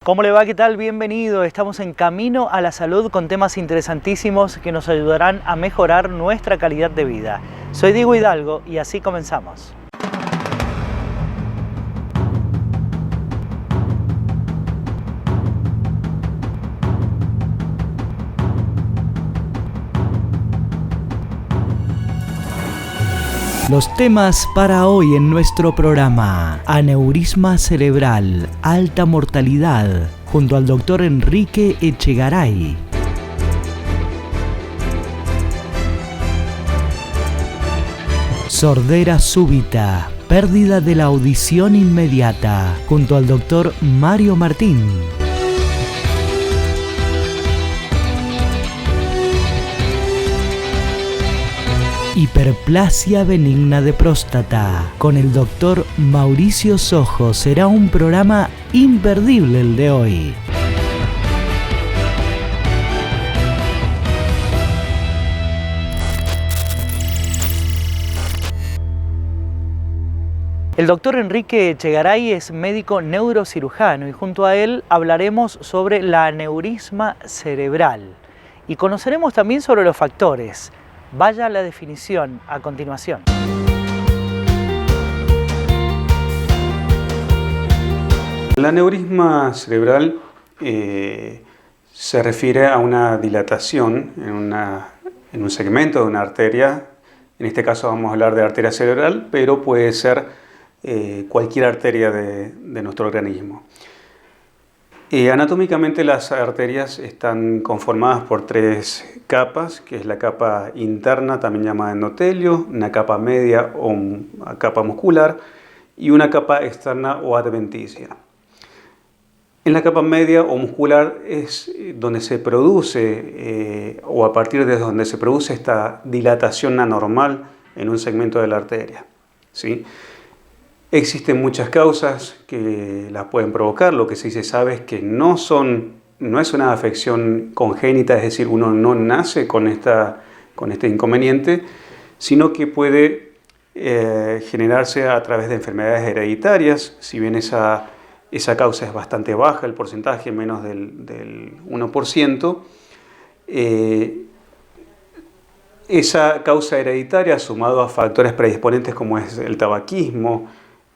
¿Cómo le va? ¿Qué tal? Bienvenido. Estamos en Camino a la Salud con temas interesantísimos que nos ayudarán a mejorar nuestra calidad de vida. Soy Diego Hidalgo y así comenzamos. Los temas para hoy en nuestro programa: aneurisma cerebral, alta mortalidad, junto al doctor Enrique Echegaray. Sordera súbita, pérdida de la audición inmediata, junto al doctor Mario Martín. Hiperplasia benigna de próstata, con el doctor Mauricio Sojo. Será un programa imperdible el de hoy. El doctor Enrique Echegaray es médico neurocirujano y junto a él hablaremos sobre la aneurisma cerebral y conoceremos también sobre los factores. Vaya a la definición a continuación. El aneurisma cerebral se refiere a una dilatación en un segmento de una arteria. En este caso vamos a hablar de arteria cerebral, pero puede ser cualquier arteria de nuestro organismo. Anatómicamente las arterias están conformadas por tres capas, que es la capa interna, también llamada endotelio, una capa media o una capa muscular y una capa externa o adventicia. En la capa media o muscular es donde se produce o a partir de donde se produce esta dilatación anormal en un segmento de la arteria, ¿sí? Existen muchas causas que las pueden provocar. Lo que sí se sabe es que no es una afección congénita, es decir, uno no nace con este inconveniente, sino que puede generarse a través de enfermedades hereditarias. Si bien esa causa es bastante baja, el porcentaje menos del 1%, esa causa hereditaria, sumado a factores predisponentes como es el tabaquismo,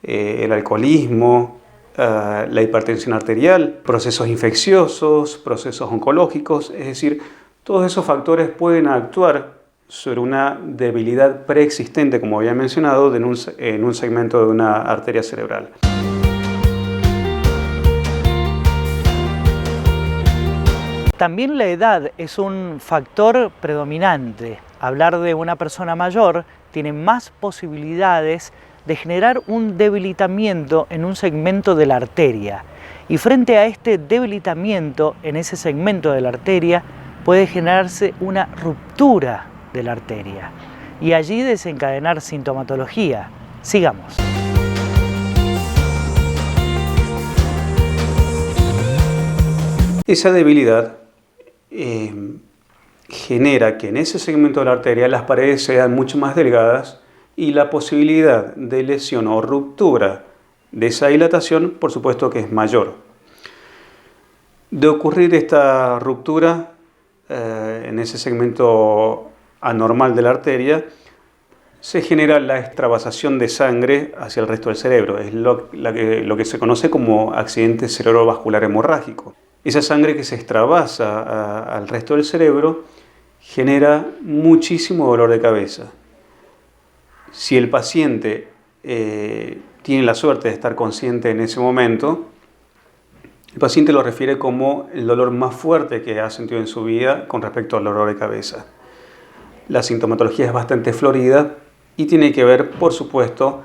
el alcoholismo, la hipertensión arterial, procesos infecciosos, procesos oncológicos, es decir, todos esos factores pueden actuar sobre una debilidad preexistente, como había mencionado, en un segmento de una arteria cerebral. También la edad es un factor predominante. Hablar de una persona mayor tiene más posibilidades de generar un debilitamiento en un segmento de la arteria. Y frente a este debilitamiento en ese segmento de la arteria puede generarse una ruptura de la arteria y allí desencadenar sintomatología. Sigamos. Esa debilidad genera que en ese segmento de la arteria las paredes sean mucho más delgadas y la posibilidad de lesión o ruptura de esa dilatación, por supuesto que es mayor. De ocurrir esta ruptura en ese segmento anormal de la arteria, se genera la extravasación de sangre hacia el resto del cerebro. Es lo que se conoce como accidente cerebrovascular hemorrágico. Esa sangre que se extravasa al resto del cerebro genera muchísimo dolor de cabeza. Si el paciente tiene la suerte de estar consciente en ese momento, el paciente lo refiere como el dolor más fuerte que ha sentido en su vida con respecto al dolor de cabeza. La sintomatología es bastante florida y tiene que ver, por supuesto,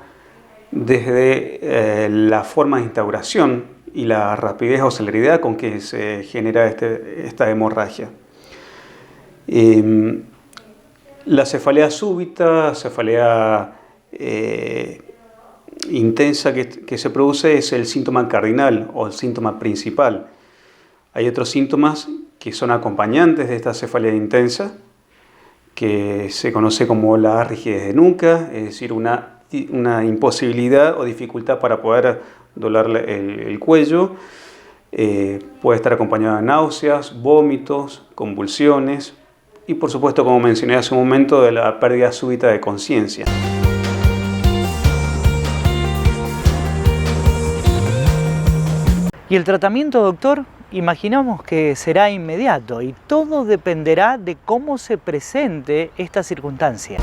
desde la forma de instauración y la rapidez o celeridad con que se genera esta hemorragia. La cefalea súbita, cefalea intensa que se produce es el síntoma cardinal o el síntoma principal. Hay otros síntomas que son acompañantes de esta cefalea intensa, que se conoce como la rigidez de nuca, es decir, una imposibilidad o dificultad para poder doblar el cuello, Puede estar acompañado de náuseas, vómitos, convulsiones y, por supuesto, como mencioné hace un momento, de la pérdida súbita de conciencia. ¿Y el tratamiento, doctor? Imaginamos que será inmediato y todo dependerá de cómo se presente esta circunstancia.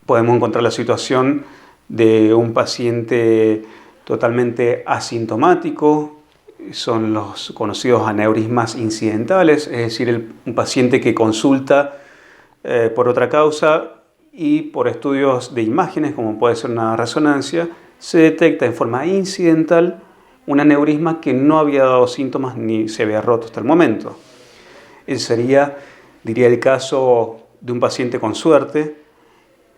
Podemos encontrar la situación de un paciente totalmente asintomático, son los conocidos aneurismas incidentales, es decir, un paciente que consulta por otra causa y por estudios de imágenes, como puede ser una resonancia, se detecta en forma incidental un aneurisma que no había dado síntomas ni se había roto hasta el momento. Ese sería, diría, el caso de un paciente con suerte,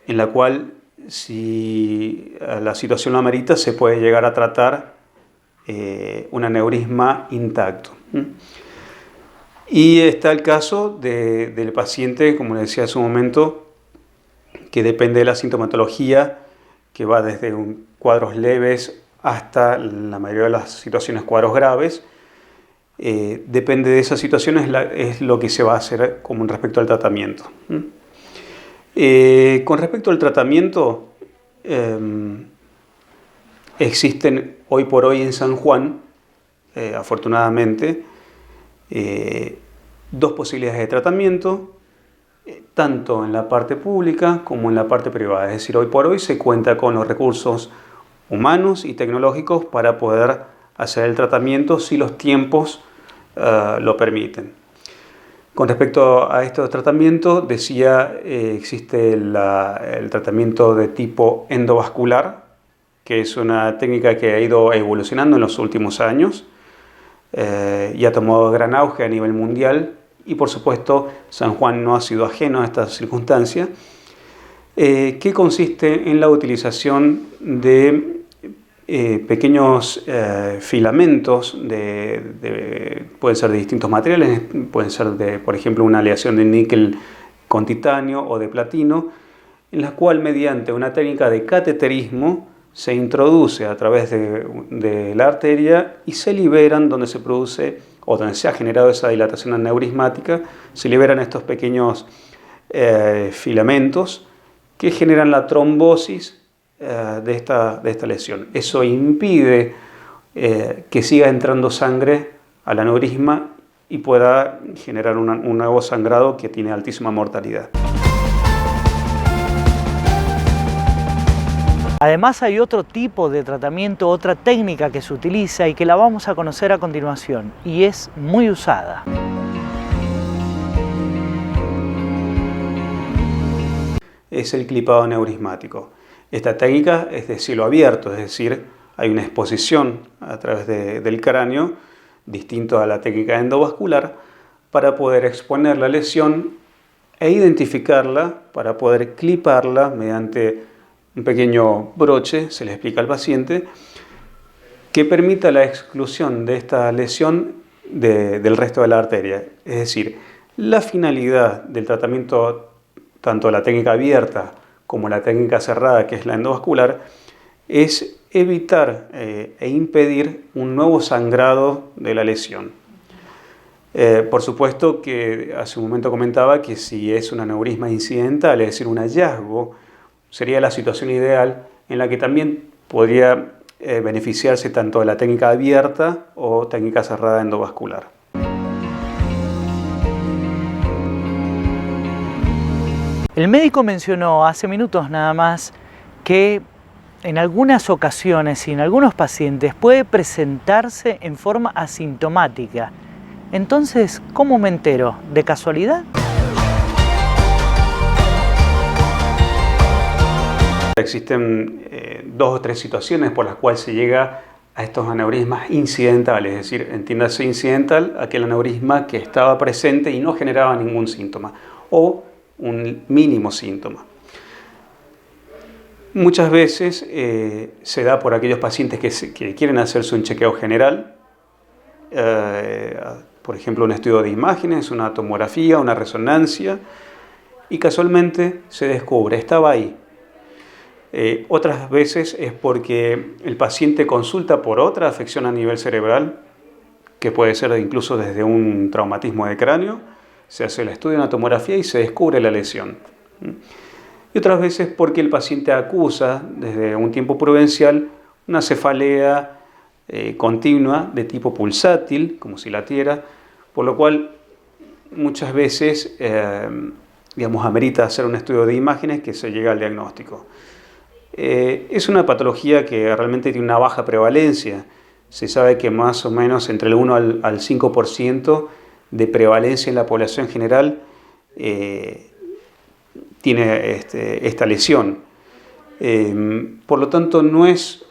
en la cual, si la situación lo amerita, se puede llegar a tratar un aneurisma intacto. Y está el caso del paciente, como le decía hace un momento, que depende de la sintomatología, que va desde cuadros leves hasta la mayoría de las situaciones cuadros graves. Depende de esas situaciones es lo que se va a hacer con respecto al tratamiento. Con respecto al tratamiento, existen hoy por hoy en San Juan, afortunadamente, dos posibilidades de tratamiento, tanto en la parte pública como en la parte privada. Es decir, hoy por hoy se cuenta con los recursos humanos y tecnológicos para poder hacer el tratamiento si los tiempos lo permiten. Con respecto a estos tratamientos, decía, existe el tratamiento de tipo endovascular, que es una técnica que ha ido evolucionando en los últimos años y ha tomado gran auge a nivel mundial. Y por supuesto, San Juan no ha sido ajeno a esta circunstancia, que consiste en la utilización de pequeños filamentos, pueden ser de distintos materiales, pueden ser por ejemplo, una aleación de níquel con titanio o de platino, en la cual, mediante una técnica de cateterismo, se introduce a través de la arteria y se liberan donde se produce o donde se ha generado esa dilatación aneurismática, se liberan estos pequeños filamentos que generan la trombosis de esta lesión. Eso impide que siga entrando sangre al aneurisma y pueda generar un nuevo sangrado que tiene altísima mortalidad. Además hay otro tipo de tratamiento, otra técnica que se utiliza y que la vamos a conocer a continuación y es muy usada. Es el clipado aneurismático. Esta técnica es de cielo abierto, es decir, hay una exposición a través del cráneo, distinto a la técnica endovascular, para poder exponer la lesión e identificarla, para poder cliparla mediante un pequeño broche, se le explica al paciente, que permita la exclusión de esta lesión del resto de la arteria. Es decir, la finalidad del tratamiento, tanto la técnica abierta como la técnica cerrada, que es la endovascular, es evitar e impedir un nuevo sangrado de la lesión. Por supuesto que hace un momento comentaba que si es un aneurisma incidental, es decir, un hallazgo, sería la situación ideal en la que también podría beneficiarse tanto de la técnica abierta o técnica cerrada endovascular. El médico mencionó hace minutos nada más que en algunas ocasiones y en algunos pacientes puede presentarse en forma asintomática. Entonces, ¿cómo me entero? ¿De casualidad? Existen dos o tres situaciones por las cuales se llega a estos aneurismas incidentales, es decir, entiéndase incidental, aquel aneurisma que estaba presente y no generaba ningún síntoma o un mínimo síntoma. Muchas veces se da por aquellos pacientes que quieren hacerse un chequeo general, por ejemplo un estudio de imágenes, una tomografía, una resonancia, y casualmente se descubre, estaba ahí. Otras veces es porque el paciente consulta por otra afección a nivel cerebral, que puede ser incluso desde un traumatismo de cráneo, se hace el estudio de una tomografía y se descubre la lesión. Y otras veces porque el paciente acusa desde un tiempo prudencial una cefalea continua de tipo pulsátil, como si latiera, por lo cual muchas veces amerita hacer un estudio de imágenes que se llega al diagnóstico. Es una patología que realmente tiene una baja prevalencia. Se sabe que más o menos entre el 1 al 5% de prevalencia en la población general tiene esta lesión. Por lo tanto, no es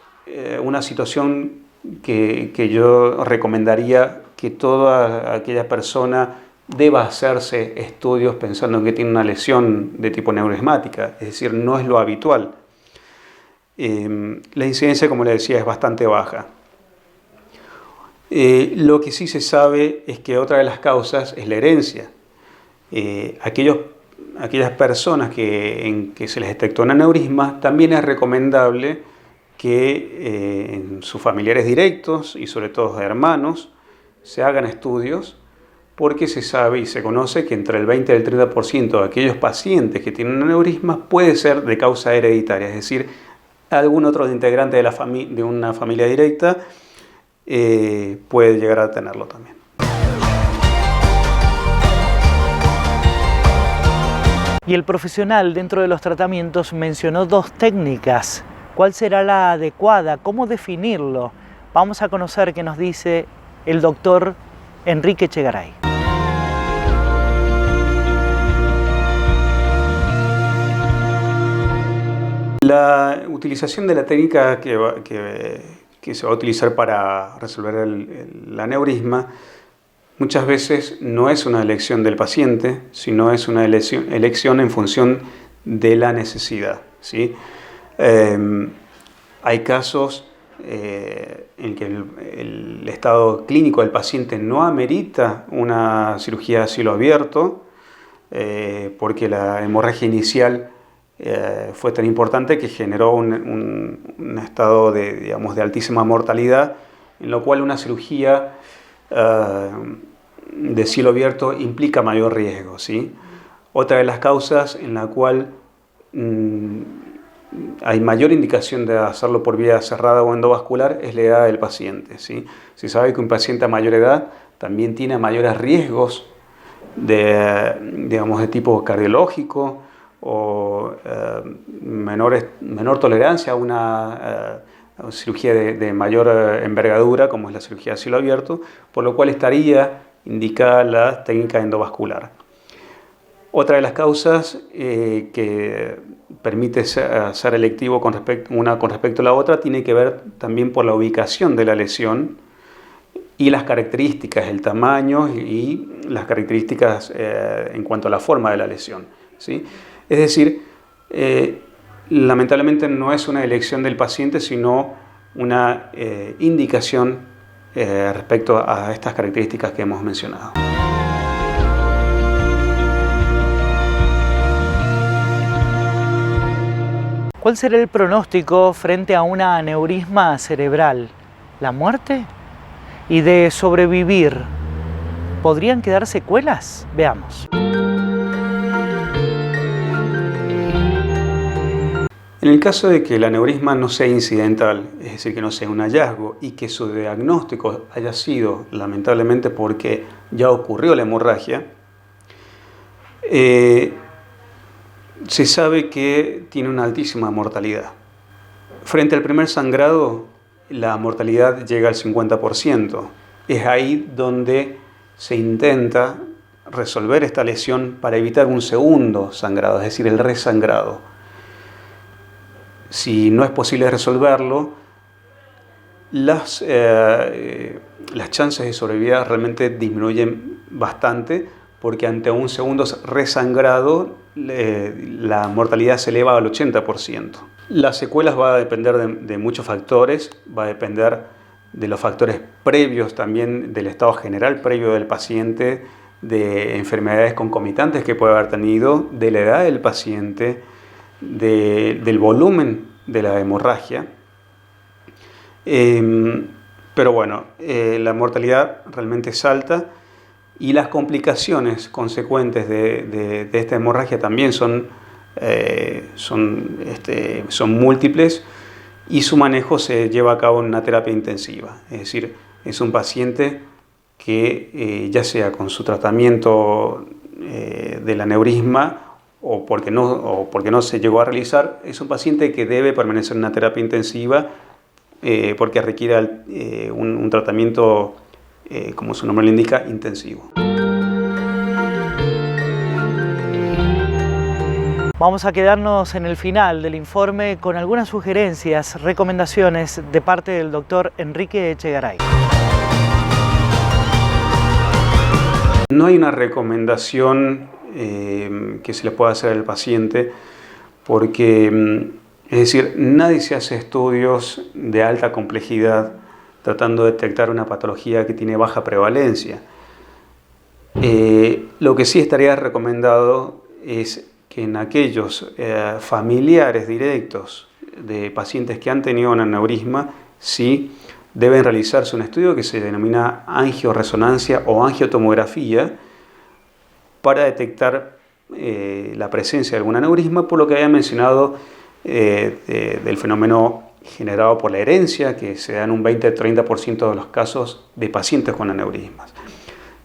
una situación que yo recomendaría que toda aquella persona deba hacerse estudios pensando en que tiene una lesión de tipo neuroesmática, es decir, no es lo habitual. La incidencia, como le decía, es bastante baja. Lo que sí se sabe es que otra de las causas es la herencia. Aquellas personas en que se les detectó un aneurisma, también es recomendable que en sus familiares directos y sobre todo hermanos se hagan estudios, porque se sabe y se conoce que entre el 20 y el 30% de aquellos pacientes que tienen un aneurisma puede ser de causa hereditaria, es decir, algún otro integrante de una familia directa puede llegar a tenerlo también. Y el profesional dentro de los tratamientos mencionó dos técnicas. ¿Cuál será la adecuada? ¿Cómo definirlo? Vamos a conocer qué nos dice el doctor Enrique Echegaray. La utilización de la técnica que se va a utilizar para resolver el aneurisma muchas veces no es una elección del paciente, sino es una elección en función de la necesidad, ¿sí? Hay casos en que el estado clínico del paciente no amerita una cirugía a cielo abierto porque la hemorragia inicial fue tan importante que generó un estado de altísima mortalidad, en lo cual una cirugía de cielo abierto implica mayor riesgo, ¿sí? Otra de las causas en la cual hay mayor indicación de hacerlo por vía cerrada o endovascular es la edad del paciente, ¿sí? Se sabe que un paciente a mayor edad también tiene mayores riesgos de tipo cardiológico o menor tolerancia a una cirugía de mayor envergadura, como es la cirugía a cielo abierto, por lo cual estaría indicada la técnica endovascular. Otra de las causas que permite ser electivo una con respecto a la otra tiene que ver también por la ubicación de la lesión y las características, el tamaño y las características en cuanto a la forma de la lesión, ¿sí? Es decir, lamentablemente no es una elección del paciente, sino una indicación respecto a estas características que hemos mencionado. ¿Cuál será el pronóstico frente a un aneurisma cerebral? ¿La muerte? ¿Y de sobrevivir? ¿Podrían quedar secuelas? Veamos. En el caso de que el aneurisma no sea incidental, es decir, que no sea un hallazgo y que su diagnóstico haya sido lamentablemente porque ya ocurrió la hemorragia, se sabe que tiene una altísima mortalidad. Frente al primer sangrado, la mortalidad llega al 50%. Es ahí donde se intenta resolver esta lesión para evitar un segundo sangrado, es decir, el resangrado. Si no es posible resolverlo, las chances de sobrevivir realmente disminuyen bastante, porque ante un segundo resangrado la mortalidad se eleva al 80%. Las secuelas van a depender de muchos factores, va a depender de los factores previos también, del estado general previo del paciente, de enfermedades concomitantes que puede haber tenido, de la edad del paciente, del volumen de la hemorragia. Pero bueno, la mortalidad realmente es alta y las complicaciones consecuentes de esta hemorragia también son múltiples, y su manejo se lleva a cabo en una terapia intensiva. Es decir, es un paciente que ya sea con su tratamiento del aneurisma o porque no se llegó a realizar, es un paciente que debe permanecer en una terapia intensiva porque requiere un tratamiento, como su nombre lo indica, intensivo. Vamos a quedarnos en el final del informe con algunas sugerencias, recomendaciones de parte del doctor Enrique Echegaray. No hay una recomendación que se le pueda hacer al paciente porque, es decir, nadie se hace estudios de alta complejidad tratando de detectar una patología que tiene baja prevalencia. Lo que sí estaría recomendado es que en aquellos familiares directos de pacientes que han tenido un aneurisma, sí deben realizarse un estudio que se denomina angioresonancia o angiotomografía para detectar la presencia de algún aneurisma, por lo que había mencionado del fenómeno generado por la herencia, que se da en un 20-30% de los casos de pacientes con aneurismas.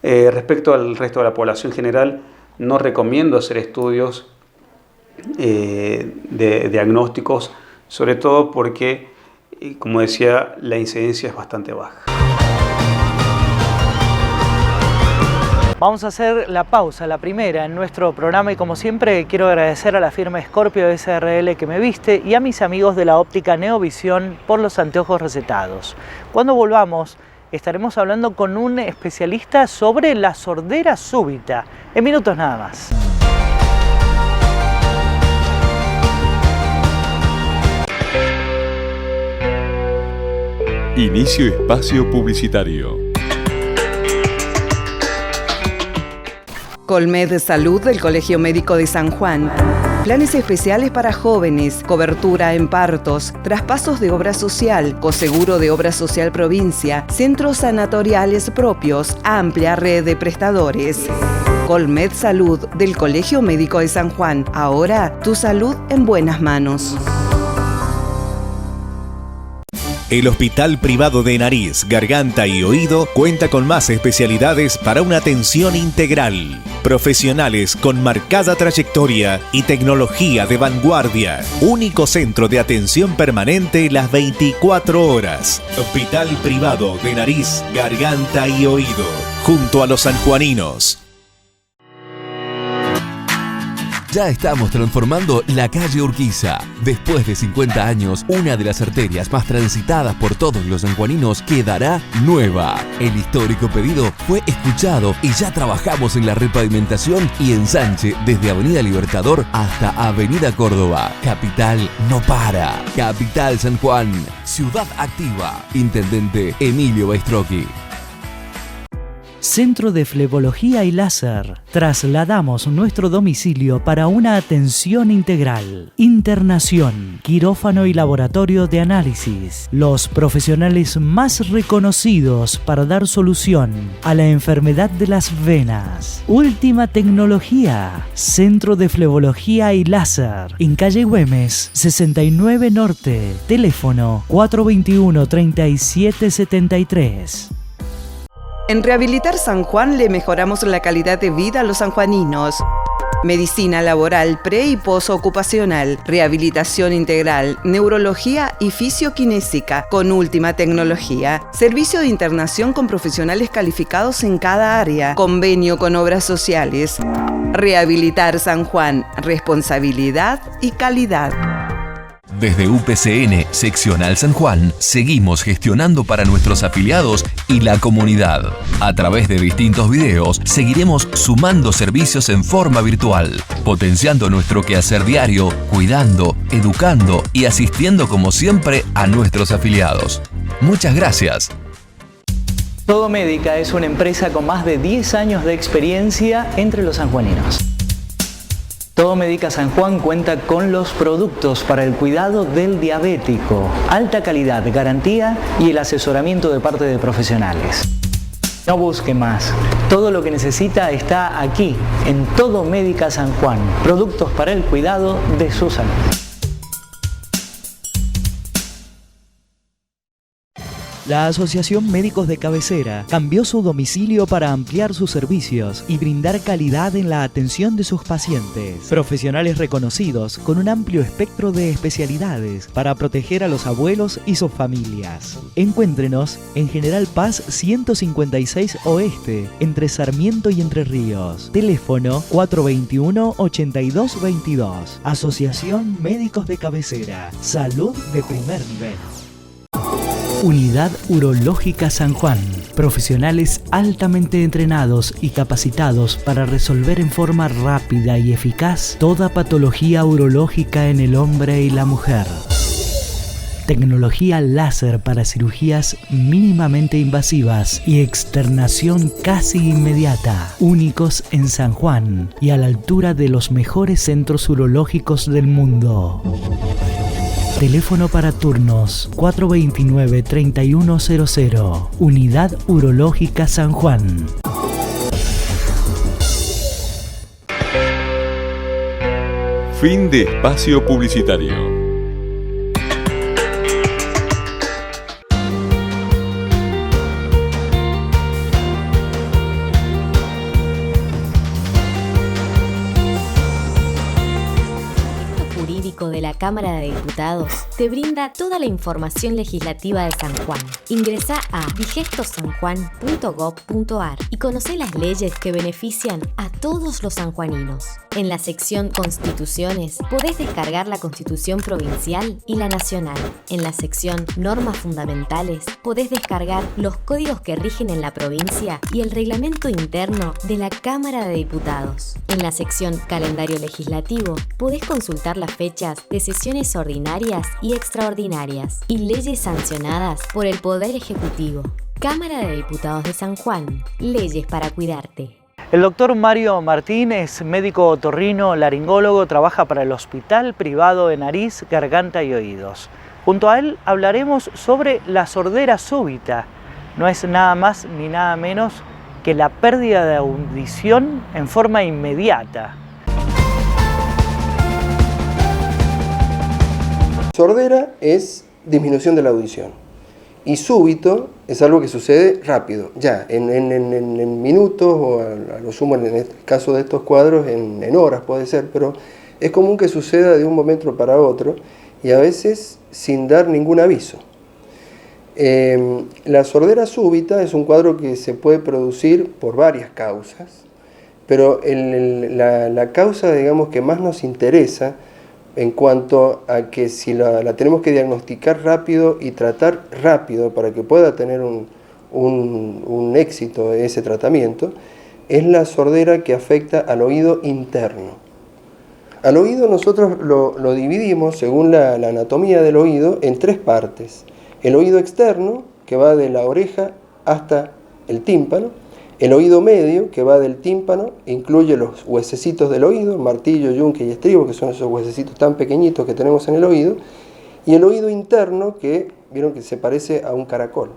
Respecto al resto de la población general, no recomiendo hacer estudios de diagnósticos, sobre todo porque, como decía, la incidencia es bastante baja. Vamos a hacer la pausa, la primera en nuestro programa, y como siempre quiero agradecer a la firma Scorpio SRL que me viste y a mis amigos de la óptica Neovisión por los anteojos recetados. Cuando volvamos estaremos hablando con un especialista sobre la sordera súbita, en minutos nada más. Inicio espacio publicitario. Colmed Salud del Colegio Médico de San Juan. Planes especiales para jóvenes, cobertura en partos, traspasos de obra social, coseguro de obra social provincia, centros sanatoriales propios, amplia red de prestadores. Colmed Salud del Colegio Médico de San Juan. Ahora tu salud en buenas manos. El Hospital Privado de Nariz, Garganta y Oído cuenta con más especialidades para una atención integral. Profesionales con marcada trayectoria y tecnología de vanguardia. Único centro de atención permanente las 24 horas. Hospital Privado de Nariz, Garganta y Oído. Junto a los sanjuaninos. Ya estamos transformando la calle Urquiza. Después de 50 años, una de las arterias más transitadas por todos los sanjuaninos quedará nueva. El histórico pedido fue escuchado y ya trabajamos en la repavimentación y ensanche desde Avenida Libertador hasta Avenida Córdoba. Capital no para. Capital San Juan. Ciudad activa. Intendente Emilio Baistrocchi. Centro de Flebología y Láser. Trasladamos nuestro domicilio para una atención integral. Internación, quirófano y laboratorio de análisis. Los profesionales más reconocidos para dar solución a la enfermedad de las venas. Última tecnología. Centro de Flebología y Láser. En calle Güemes, 69 Norte. Teléfono 421-3773. En Rehabilitar San Juan le mejoramos la calidad de vida a los sanjuaninos. Medicina laboral pre- y posocupacional, rehabilitación integral, neurología y fisioquinésica con última tecnología, servicio de internación con profesionales calificados en cada área, convenio con obras sociales. Rehabilitar San Juan, responsabilidad y calidad. Desde UPCN Seccional San Juan, seguimos gestionando para nuestros afiliados y la comunidad. A través de distintos videos, seguiremos sumando servicios en forma virtual, potenciando nuestro quehacer diario, cuidando, educando y asistiendo como siempre a nuestros afiliados. Muchas gracias. Todo Médica es una empresa con más de 10 años de experiencia entre los sanjuaninos. Todo Médica San Juan cuenta con los productos para el cuidado del diabético, alta calidad, garantía y el asesoramiento de parte de profesionales. No busque más, todo lo que necesita está aquí, en Todo Médica San Juan, productos para el cuidado de su salud. La Asociación Médicos de Cabecera cambió su domicilio para ampliar sus servicios y brindar calidad en la atención de sus pacientes. Profesionales reconocidos con un amplio espectro de especialidades para proteger a los abuelos y sus familias. Encuéntrenos en General Paz 156 Oeste, entre Sarmiento y Entre Ríos. Teléfono 421-8222. Asociación Médicos de Cabecera. Salud de primer nivel. Unidad Urológica San Juan. Profesionales altamente entrenados y capacitados para resolver en forma rápida y eficaz toda patología urológica en el hombre y la mujer. Tecnología láser para cirugías mínimamente invasivas y externación casi inmediata. Únicos en San Juan y a la altura de los mejores centros urológicos del mundo. Teléfono para turnos 429-3100. Unidad Urológica San Juan. Fin de espacio publicitario. De la Cámara de Diputados te brinda toda la información legislativa de San Juan. Ingresá a digestosanjuan.gov.ar y conocé las leyes que benefician a todos los sanjuaninos. En la sección Constituciones podés descargar la Constitución Provincial y la Nacional. En la sección Normas Fundamentales podés descargar los códigos que rigen en la provincia y el reglamento interno de la Cámara de Diputados. En la sección Calendario Legislativo podés consultar las fechas de sesiones ordinarias y extraordinarias y leyes sancionadas por el Poder Ejecutivo. Cámara de Diputados de San Juan. Leyes para cuidarte. El doctor Mario Martín es médico otorrino laringólogo, trabaja para el Hospital Privado de Nariz, Garganta y Oídos. Junto a él hablaremos sobre la sordera súbita. No es nada más ni nada menos que la pérdida de audición en forma inmediata. Sordera es disminución de la audición y súbito es algo que sucede rápido, ya, en minutos o a lo sumo en el caso de estos cuadros en horas puede ser, pero es común que suceda de un momento para otro y a veces sin dar ningún aviso. La sordera súbita es un cuadro que se puede producir por varias causas, pero la causa, digamos, que más nos interesa en cuanto a que si la tenemos que diagnosticar rápido y tratar rápido para que pueda tener un éxito ese tratamiento, es la sordera que afecta al oído interno. Al oído nosotros lo dividimos, según la anatomía del oído, en tres partes. El oído externo, que va de la oreja hasta el tímpano. El oído medio, que va del tímpano, incluye los huesecitos del oído, martillo, yunque y estribo, que son esos huesecitos tan pequeñitos que tenemos en el oído. Y el oído interno, que vieron que se parece a un caracol.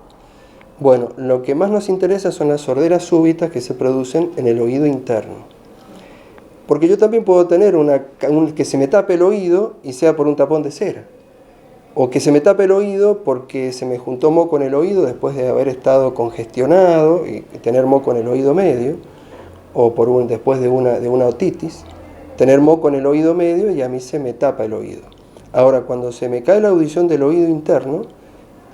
Bueno, lo que más nos interesa son las sorderas súbitas que se producen en el oído interno. Porque yo también puedo tener que se me tape el oído y sea por un tapón de cera. O que se me tape el oído porque se me juntó moco en el oído después de haber estado congestionado y tener moco en el oído medio, o después de una otitis, tener moco en el oído medio y a mí se me tapa el oído. Ahora, cuando se me cae la audición del oído interno,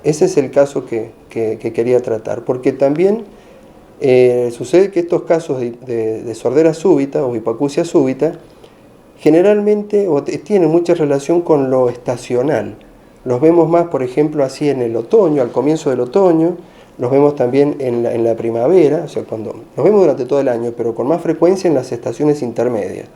ese es el caso que quería tratar, porque también sucede que estos casos de sordera súbita o hipoacusia súbita generalmente tienen mucha relación con lo estacional. Los vemos más, por ejemplo, así en el otoño, al comienzo del otoño, los vemos también en la primavera, o sea, los vemos durante todo el año, pero con más frecuencia en las estaciones intermedias.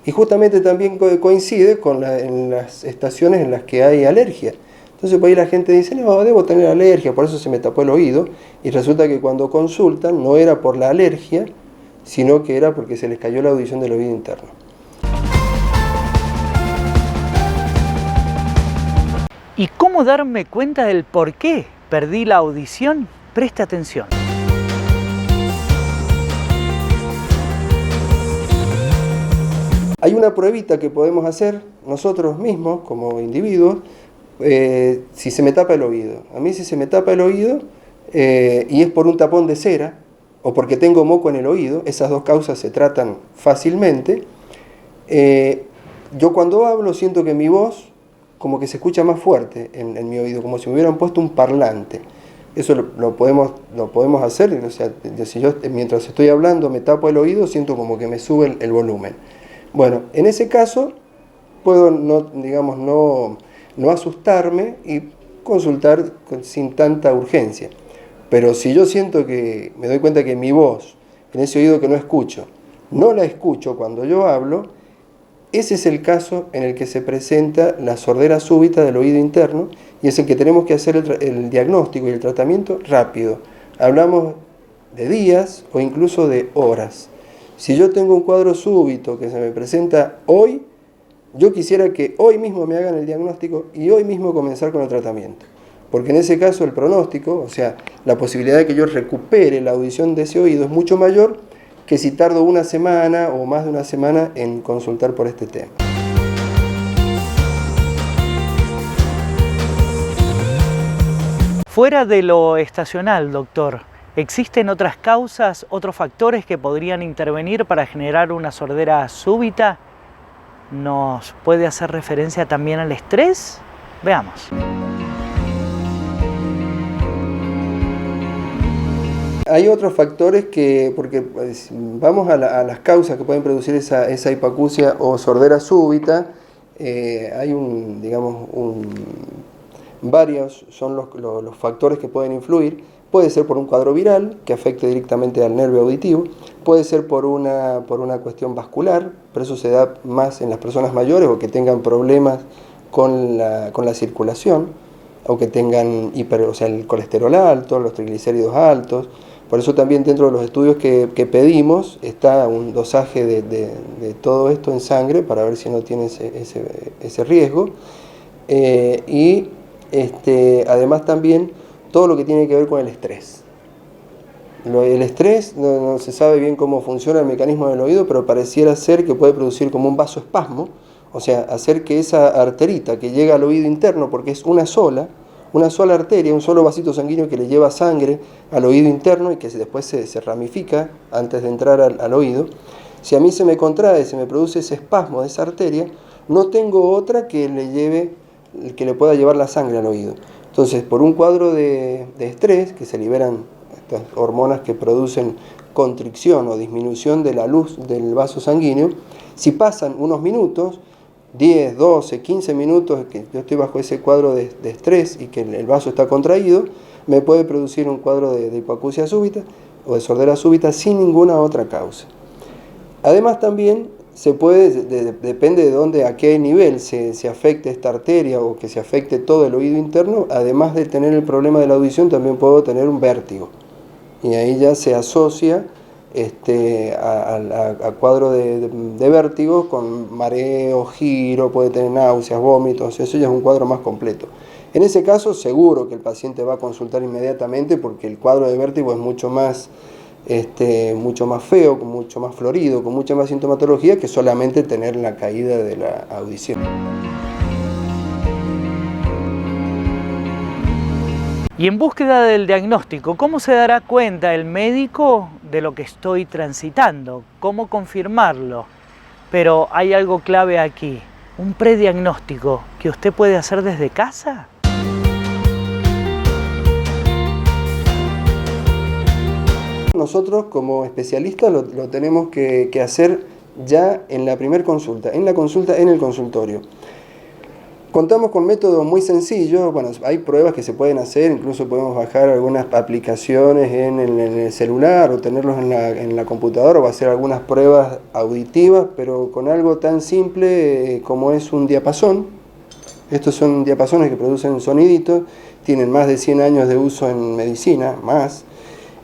Y justamente también coincide en las estaciones en las que hay alergia. Entonces por ahí la gente dice, no, debo tener alergia, por eso se me tapó el oído, y resulta que cuando consultan no era por la alergia, sino que era porque se les cayó la audición del oído interno. ¿Y cómo darme cuenta del por qué perdí la audición? Preste atención. Hay una pruebita que podemos hacer nosotros mismos como individuos si se me tapa el oído. A mí si se me tapa el oído y es por un tapón de cera o porque tengo moco en el oído, esas dos causas se tratan fácilmente. Yo cuando hablo siento que mi voz como que se escucha más fuerte en mi oído, como si me hubieran puesto un parlante. Eso lo podemos hacer, o sea, si yo mientras estoy hablando me tapo el oído, siento como que me sube el volumen. Bueno, en ese caso puedo no asustarme y consultar sin tanta urgencia. Pero si yo siento que me doy cuenta que mi voz, en ese oído que no escucho, no la escucho cuando yo hablo, ese es el caso en el que se presenta la sordera súbita del oído interno y es el que tenemos que hacer el diagnóstico y el tratamiento rápido. Hablamos de días o incluso de horas. Si yo tengo un cuadro súbito que se me presenta hoy, yo quisiera que hoy mismo me hagan el diagnóstico y hoy mismo comenzar con el tratamiento. Porque en ese caso el pronóstico, o sea, la posibilidad de que yo recupere la audición de ese oído es mucho mayor que si tardo una semana o más de una semana en consultar por este tema. Fuera de lo estacional, doctor, ¿existen otras causas, otros factores que podrían intervenir para generar una sordera súbita? ¿Nos puede hacer referencia también al estrés? Veamos. Hay otros factores porque vamos a las causas que pueden producir esa hipoacusia o sordera súbita, hay varios son los factores que pueden influir. Puede ser por un cuadro viral que afecte directamente al nervio auditivo, puede ser por una cuestión vascular, pero eso se da más en las personas mayores o que tengan problemas con la circulación, o que tengan el colesterol alto, los triglicéridos altos. Por eso también dentro de los estudios que pedimos está un dosaje de todo esto en sangre para ver si no tiene ese riesgo. Además también todo lo que tiene que ver con el estrés. El estrés no se sabe bien cómo funciona el mecanismo del oído, pero pareciera ser que puede producir como un vasoespasmo, o sea, hacer que esa arterita que llega al oído interno, porque es una sola arteria, un solo vasito sanguíneo que le lleva sangre al oído interno y que después se ramifica antes de entrar al oído. Si a mí se me contrae, se me produce ese espasmo de esa arteria, no tengo otra que le pueda llevar la sangre al oído. Entonces, por un cuadro de estrés, que se liberan estas hormonas que producen constricción o disminución de la luz del vaso sanguíneo, si pasan unos minutos, 10, 12, 15 minutos, que yo estoy bajo ese cuadro de estrés y que el vaso está contraído, me puede producir un cuadro de hipoacusia súbita o de sordera súbita sin ninguna otra causa. Además también depende de dónde, a qué nivel se afecte esta arteria o que se afecte todo el oído interno, además de tener el problema de la audición, también puedo tener un vértigo. Y ahí ya se asocia a cuadro de vértigo con mareo, giro, puede tener náuseas, vómitos, eso ya es un cuadro más completo. En ese caso seguro que el paciente va a consultar inmediatamente porque el cuadro de vértigo es mucho más feo, mucho más florido, con mucha más sintomatología que solamente tener la caída de la audición. Y en búsqueda del diagnóstico, ¿cómo se dará cuenta el médico de lo que estoy transitando? ¿Cómo confirmarlo? Pero hay algo clave aquí, un prediagnóstico que usted puede hacer desde casa. Nosotros como especialistas lo tenemos que hacer ya en la primera consulta, en el consultorio. Contamos con métodos muy sencillos, bueno, hay pruebas que se pueden hacer, incluso podemos bajar algunas aplicaciones en el celular o tenerlos en la computadora o hacer algunas pruebas auditivas, pero con algo tan simple como es un diapasón. Estos son diapasones que producen soniditos, tienen más de 100 años de uso en medicina, más.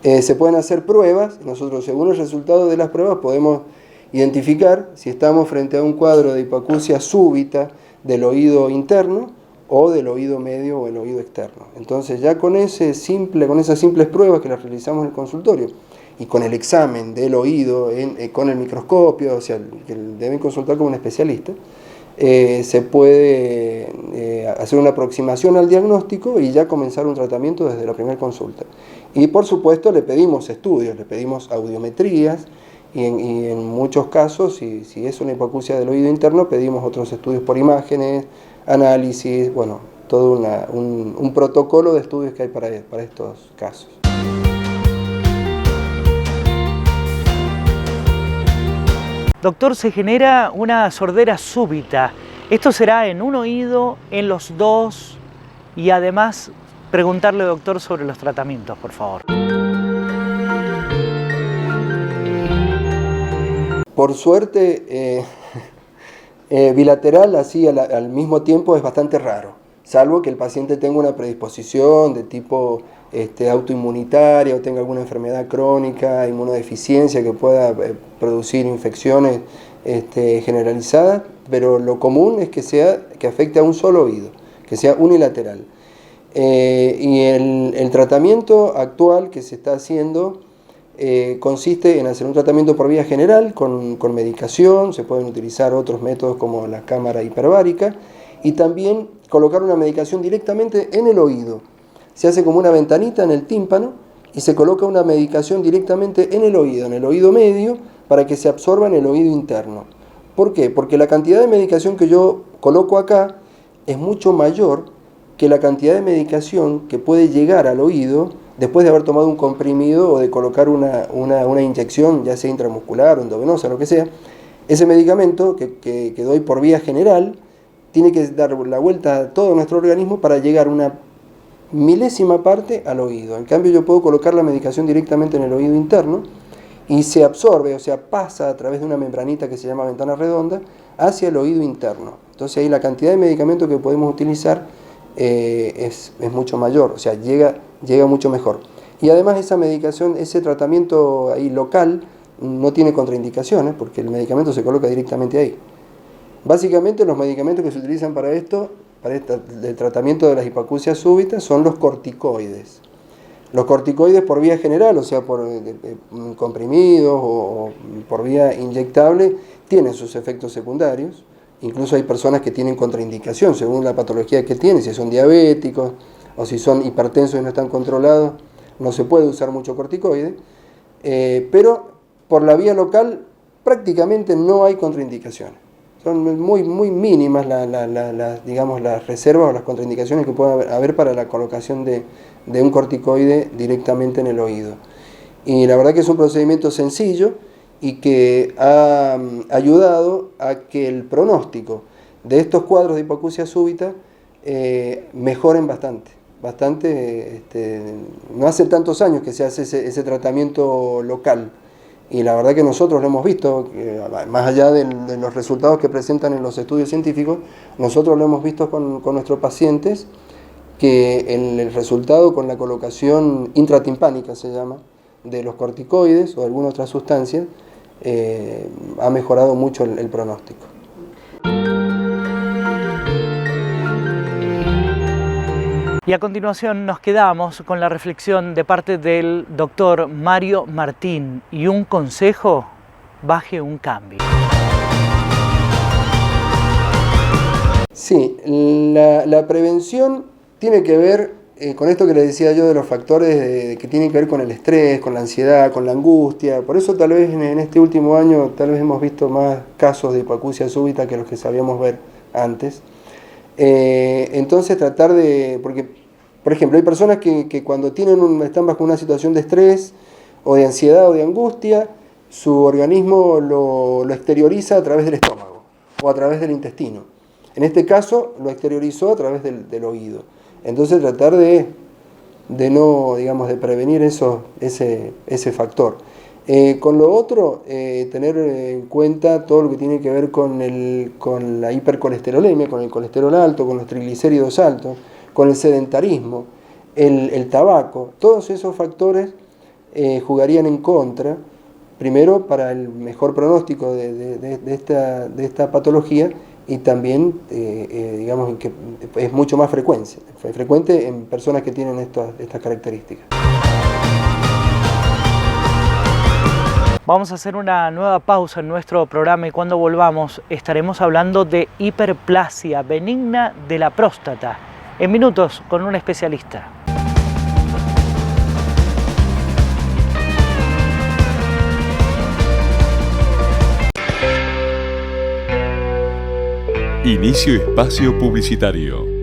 Se pueden hacer pruebas, nosotros según el resultado de las pruebas podemos identificar si estamos frente a un cuadro de hipoacusia súbita del oído interno o del oído medio o el oído externo. Entonces ya con esas simples pruebas que las realizamos en el consultorio y con el examen del oído con el microscopio, o sea, que deben consultar con un especialista, se puede hacer una aproximación al diagnóstico y ya comenzar un tratamiento desde la primera consulta. Y por supuesto le pedimos estudios, le pedimos audiometrías y en muchos casos, si es una hipoacusia del oído interno, pedimos otros estudios por imágenes, análisis, bueno, todo un protocolo de estudios que hay para estos casos. Doctor, se genera una sordera súbita. ¿Esto será en un oído, en los dos? Y además, preguntarle, doctor, sobre los tratamientos, por favor. Por suerte, bilateral así al mismo tiempo es bastante raro, salvo que el paciente tenga una predisposición de tipo autoinmunitaria o tenga alguna enfermedad crónica, inmunodeficiencia que pueda producir infecciones generalizadas, pero lo común es que afecte a un solo oído, que sea unilateral. Y el tratamiento actual que se está haciendo consiste en hacer un tratamiento por vía general con medicación, se pueden utilizar otros métodos como la cámara hiperbárica y también colocar una medicación directamente en el oído. Se hace como una ventanita en el tímpano y se coloca una medicación directamente en el oído medio, para que se absorba en el oído interno. ¿Por qué? Porque la cantidad de medicación que yo coloco acá es mucho mayor que la cantidad de medicación que puede llegar al oído después de haber tomado un comprimido o de colocar una inyección, ya sea intramuscular o endovenosa, lo que sea. Ese medicamento que doy por vía general tiene que dar la vuelta a todo nuestro organismo para llegar una milésima parte al oído. En cambio, yo puedo colocar la medicación directamente en el oído interno y se absorbe, o sea, pasa a través de una membranita que se llama ventana redonda hacia el oído interno. Entonces ahí la cantidad de medicamento que podemos utilizar es mucho mayor, o sea, llega mucho mejor. Y además esa medicación, ese tratamiento ahí local no tiene contraindicaciones porque el medicamento se coloca directamente ahí. Básicamente los medicamentos que se utilizan para el tratamiento de las hipoacusias súbitas son los corticoides. Los corticoides por vía general, o sea, por comprimidos o por vía inyectable, tienen sus efectos secundarios. Incluso hay personas que tienen contraindicación según la patología que tienen, si son diabéticos o si son hipertensos y no están controlados, no se puede usar mucho corticoide, pero por la vía local prácticamente no hay contraindicaciones. Son muy mínimas las reservas o las contraindicaciones que puede haber para la colocación de un corticoide directamente en el oído. Y la verdad que es un procedimiento sencillo y que ha ayudado a que el pronóstico de estos cuadros de hipoacusia súbita mejoren bastante. No hace tantos años que se hace ese tratamiento local. Y la verdad que nosotros lo hemos visto, más allá de los resultados que presentan en los estudios científicos, nosotros lo hemos visto con nuestros pacientes, que el resultado con la colocación intratimpánica, se llama, de los corticoides o alguna otra sustancia, ha mejorado mucho el pronóstico. Y a continuación nos quedamos con la reflexión de parte del doctor Mario Martín y un consejo: baje un cambio. Sí, la prevención tiene que ver con esto que les decía yo de los factores que tienen que ver con el estrés, con la ansiedad, con la angustia. Por eso tal vez en este último año tal vez hemos visto más casos de hipoacusia súbita que los que sabíamos ver antes. Entonces tratar porque por ejemplo hay personas que cuando están bajo una situación de estrés o de ansiedad o de angustia, su organismo lo exterioriza a través del estómago o a través del intestino. En este caso lo exteriorizó a través del oído. Entonces tratar de no, digamos, de prevenir ese factor. Con lo otro, tener en cuenta todo lo que tiene que ver con la hipercolesterolemia, con el colesterol alto, con los triglicéridos altos, con el sedentarismo, el tabaco. Todos esos factores jugarían en contra, primero para el mejor pronóstico de esta patología, y también digamos que es mucho más frecuente en personas que tienen estas características. Vamos a hacer una nueva pausa en nuestro programa y cuando volvamos estaremos hablando de hiperplasia benigna de la próstata. En minutos con un especialista. Inicio espacio publicitario.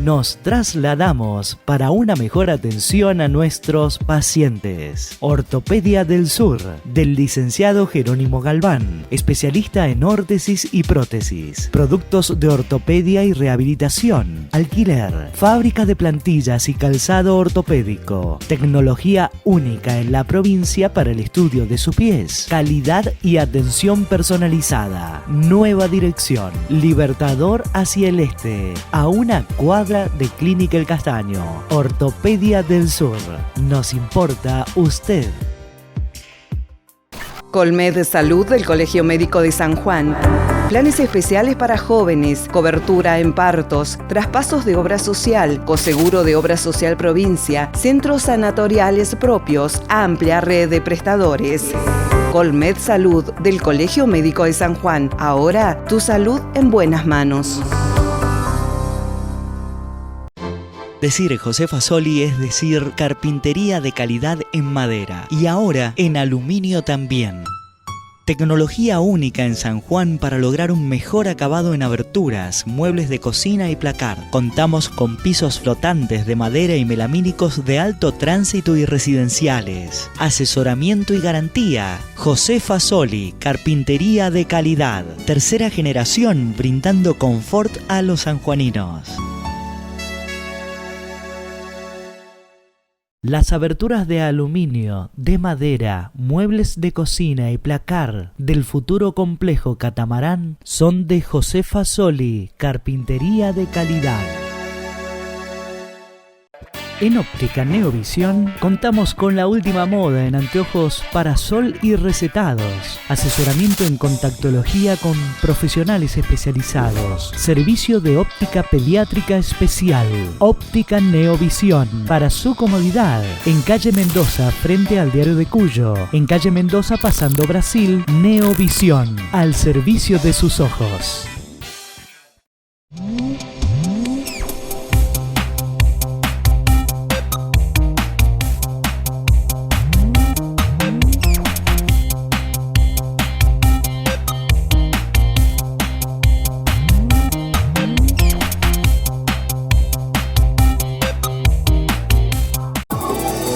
Nos trasladamos para una mejor atención a nuestros pacientes. Ortopedia del Sur, del licenciado Jerónimo Galván, especialista en órtesis y prótesis, productos de ortopedia y rehabilitación, alquiler, fábrica de plantillas y calzado ortopédico, tecnología única en la provincia para el estudio de sus pies, calidad y atención personalizada. Nueva dirección, Libertador hacia el este, a una cuadra de Clínica El Castaño. Ortopedia del Sur. Nos importa usted. Colmed Salud del Colegio Médico de San Juan. Planes especiales para jóvenes, cobertura en partos, traspasos de obra social, coseguro de obra social provincia, centros sanatoriales propios, amplia red de prestadores. Colmed Salud del Colegio Médico de San Juan. Ahora tu salud en buenas manos. Decir José Fasoli es decir carpintería de calidad en madera y ahora en aluminio también. Tecnología única en San Juan para lograr un mejor acabado en aberturas, muebles de cocina y placar. Contamos con pisos flotantes de madera y melamínicos de alto tránsito y residenciales. Asesoramiento y garantía. José Fasoli, carpintería de calidad. Tercera generación brindando confort a los sanjuaninos. Las aberturas de aluminio, de madera, muebles de cocina y placar del futuro complejo Catamarán son de José Fasoli, carpintería de calidad. En Óptica Neovisión contamos con la última moda en anteojos para sol y recetados, asesoramiento en contactología con profesionales especializados, servicio de óptica pediátrica especial, Óptica Neovisión, para su comodidad, en calle Mendoza frente al Diario de Cuyo, en calle Mendoza pasando Brasil, Neovisión, al servicio de sus ojos.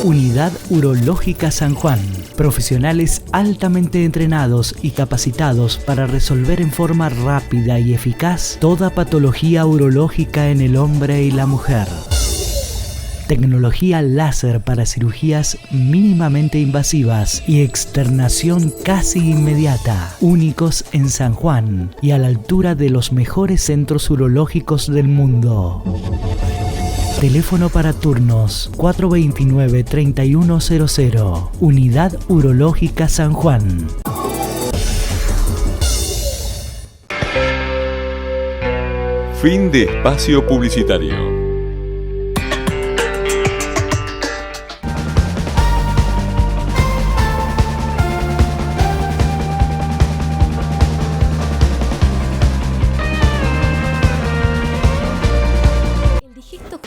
Unidad Urológica San Juan. Profesionales altamente entrenados y capacitados para resolver en forma rápida y eficaz toda patología urológica en el hombre y la mujer. Tecnología láser para cirugías mínimamente invasivas y externación casi inmediata. Únicos en San Juan y a la altura de los mejores centros urológicos del mundo. Teléfono para turnos 429-3100. Unidad Urológica San Juan. Fin de espacio publicitario.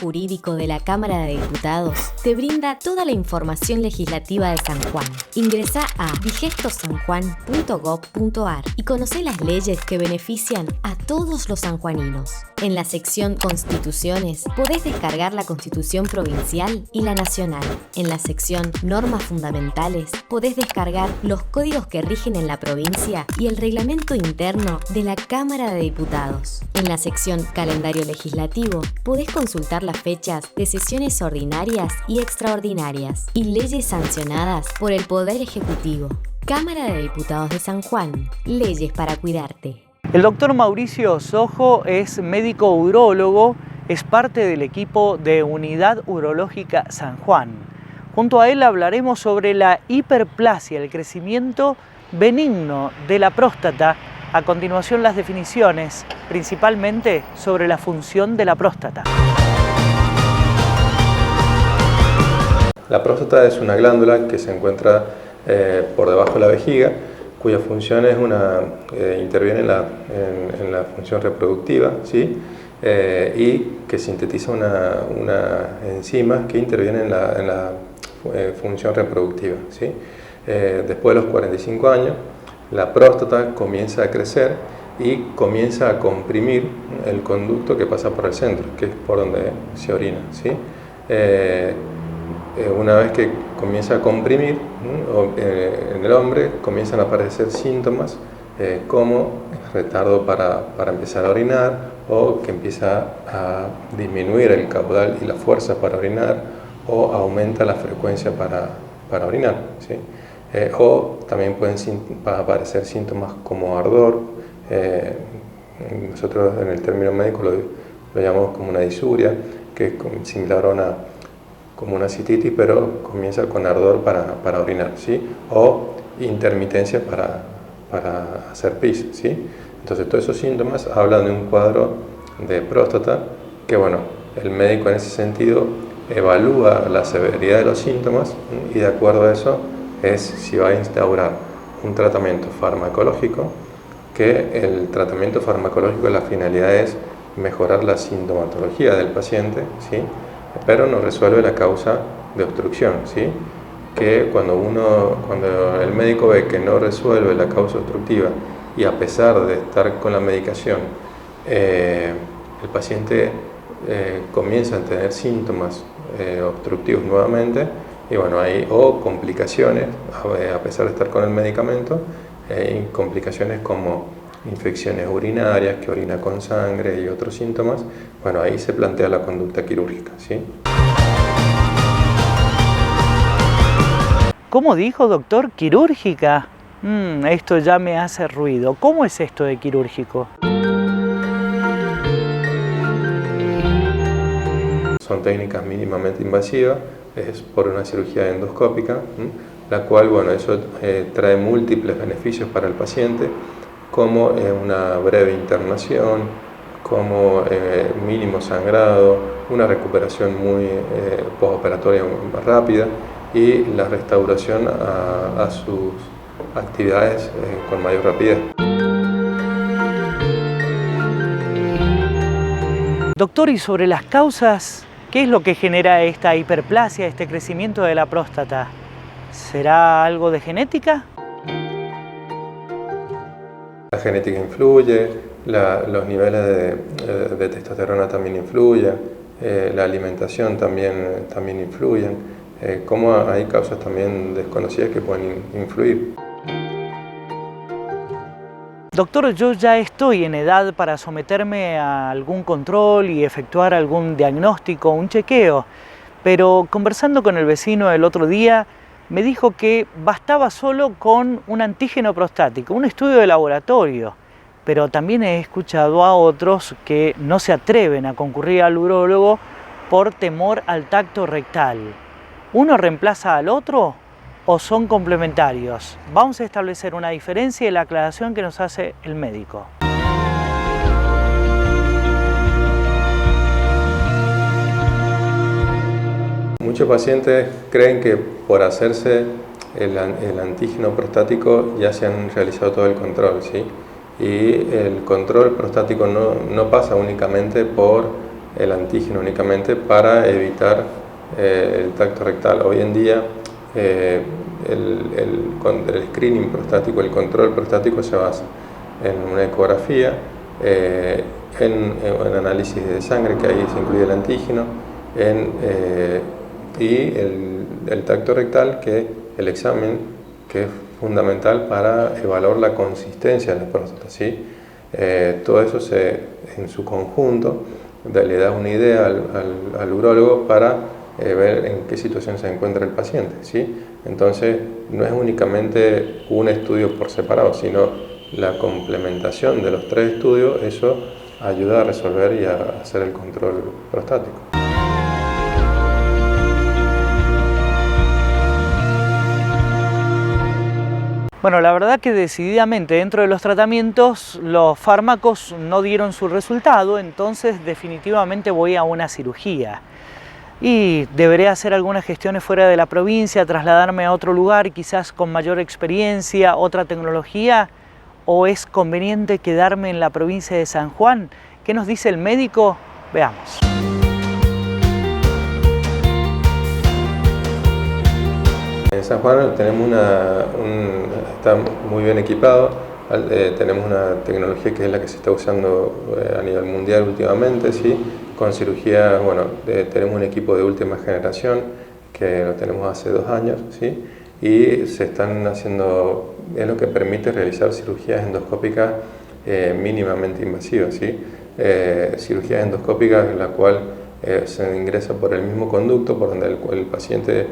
Jurídico de la Cámara de Diputados te brinda toda la información legislativa de San Juan. Ingresá a digestosanjuan.gov.ar y conocé las leyes que benefician a todos los sanjuaninos. En la sección Constituciones podés descargar la Constitución Provincial y la Nacional. En la sección Normas Fundamentales podés descargar los códigos que rigen en la provincia y el reglamento interno de la Cámara de Diputados. En la sección Calendario Legislativo podés consultar las fechas de sesiones ordinarias y extraordinarias y leyes sancionadas por el Poder Ejecutivo. Cámara de Diputados de San Juan. Leyes para cuidarte. El doctor Mauricio Sojo es médico urólogo, es parte del equipo de Unidad Urológica San Juan. Junto a él hablaremos sobre la hiperplasia, el crecimiento benigno de la próstata. A continuación las definiciones, principalmente sobre la función de la próstata. La próstata es una glándula que se encuentra por debajo de la vejiga, cuya función es interviene en la función reproductiva, ¿sí? Y que sintetiza una enzima que interviene en la función reproductiva, ¿sí? Después de los 45 años, la próstata comienza a crecer y comienza a comprimir el conducto que pasa por el centro, que es por donde se orina, ¿sí? Una vez que comienza a comprimir, en el hombre comienzan a aparecer síntomas como retardo para empezar a orinar, o que empieza a disminuir el caudal y la fuerza para orinar, o aumenta la frecuencia para orinar, ¿sí? O también pueden aparecer síntomas como ardor. Nosotros en el término médico lo llamamos como una disuria, que es similar a como una cistitis, pero comienza con ardor para orinar, ¿sí? O intermitencia para hacer pis, ¿sí? Entonces todos esos síntomas hablan de un cuadro de próstata que, bueno, el médico en ese sentido evalúa la severidad de los síntomas y de acuerdo a eso es si va a instaurar un tratamiento farmacológico, que el tratamiento farmacológico, la finalidad es mejorar la sintomatología del paciente, ¿sí? Pero no resuelve la causa de obstrucción, ¿sí? Que cuando el médico ve que no resuelve la causa obstructiva y a pesar de estar con la medicación, el paciente comienza a tener síntomas obstructivos nuevamente, y bueno, o complicaciones, a pesar de estar con el medicamento, complicaciones como infecciones urinarias, que orina con sangre y otros síntomas, bueno, ahí se plantea la conducta quirúrgica, ¿sí? ¿Cómo dijo, doctor? ¿Quirúrgica? Esto ya me hace ruido. ¿Cómo es esto de quirúrgico? Son técnicas mínimamente invasivas, es por una cirugía endoscópica, la cual, bueno, eso trae múltiples beneficios para el paciente, como una breve internación, como mínimo sangrado, una recuperación muy postoperatoria más rápida y la restauración a sus actividades con mayor rapidez. Doctor, y sobre las causas, ¿qué es lo que genera esta hiperplasia, este crecimiento de la próstata? ¿Será algo de genética? La genética influye, los niveles de testosterona también influyen, la alimentación también influyen, como hay causas también desconocidas que pueden influir. Doctor, yo ya estoy en edad para someterme a algún control y efectuar algún diagnóstico, un chequeo, pero conversando con el vecino el otro día, me dijo que bastaba solo con un antígeno prostático, un estudio de laboratorio, pero también he escuchado a otros que no se atreven a concurrir al urólogo por temor al tacto rectal. ¿Uno reemplaza al otro o son complementarios? Vamos a establecer una diferencia y la aclaración que nos hace el médico. Muchos pacientes creen que por hacerse el antígeno prostático ya se han realizado todo el control, ¿sí? Y el control prostático no pasa únicamente por el antígeno, únicamente para evitar el tacto rectal. Hoy en día el screening prostático, el control prostático se basa en una ecografía, en análisis de sangre, que ahí se incluye el antígeno, y el tacto rectal, que el examen que es fundamental para evaluar la consistencia de la próstata, ¿sí? Todo eso en su conjunto le da una idea al urólogo para ver en qué situación se encuentra el paciente, ¿sí? Entonces no es únicamente un estudio por separado, sino la complementación de los tres estudios. Eso ayuda a resolver y a hacer el control prostático. Bueno, la verdad que decididamente dentro de los tratamientos los fármacos no dieron su resultado, entonces definitivamente voy a una cirugía. Y deberé hacer algunas gestiones fuera de la provincia, trasladarme a otro lugar, quizás con mayor experiencia, otra tecnología, o es conveniente quedarme en la provincia de San Juan. ¿Qué nos dice el médico? Veamos. En San Juan tenemos está muy bien equipado, tenemos una tecnología que es la que se está usando a nivel mundial últimamente, ¿sí? Con cirugía, bueno, tenemos un equipo de última generación que lo tenemos hace 2 años, ¿sí? Y se están haciendo, es lo que permite realizar cirugías endoscópicas mínimamente invasivas, ¿sí? Cirugías endoscópicas en la cual se ingresa por el mismo conducto por donde el paciente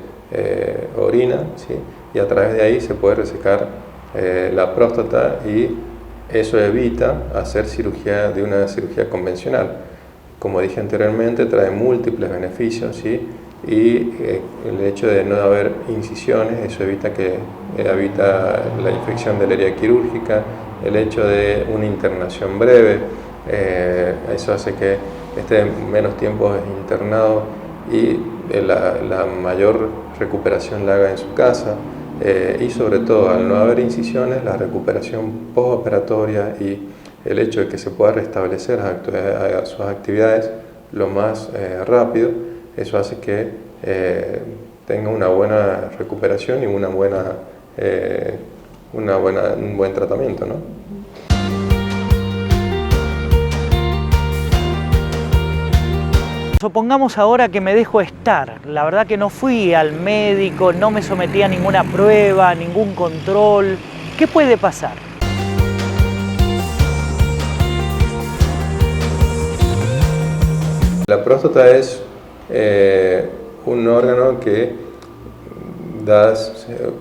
orina, ¿sí? Y a través de ahí se puede resecar la próstata y eso evita hacer cirugía de una cirugía convencional. Como dije anteriormente, trae múltiples beneficios, ¿sí? Y el hecho de no haber incisiones, eso evita la infección del área quirúrgica, el hecho de una internación breve, eso hace que esté menos tiempo internado y la mayor recuperación la haga en su casa, y sobre todo al no haber incisiones, la recuperación postoperatoria y el hecho de que se pueda restablecer sus actividades lo más rápido, eso hace que tenga una buena recuperación y un buen tratamiento, ¿no? Supongamos ahora que me dejo estar. La verdad que no fui al médico, no me sometí a ninguna prueba, ningún control. ¿Qué puede pasar? La próstata es un órgano que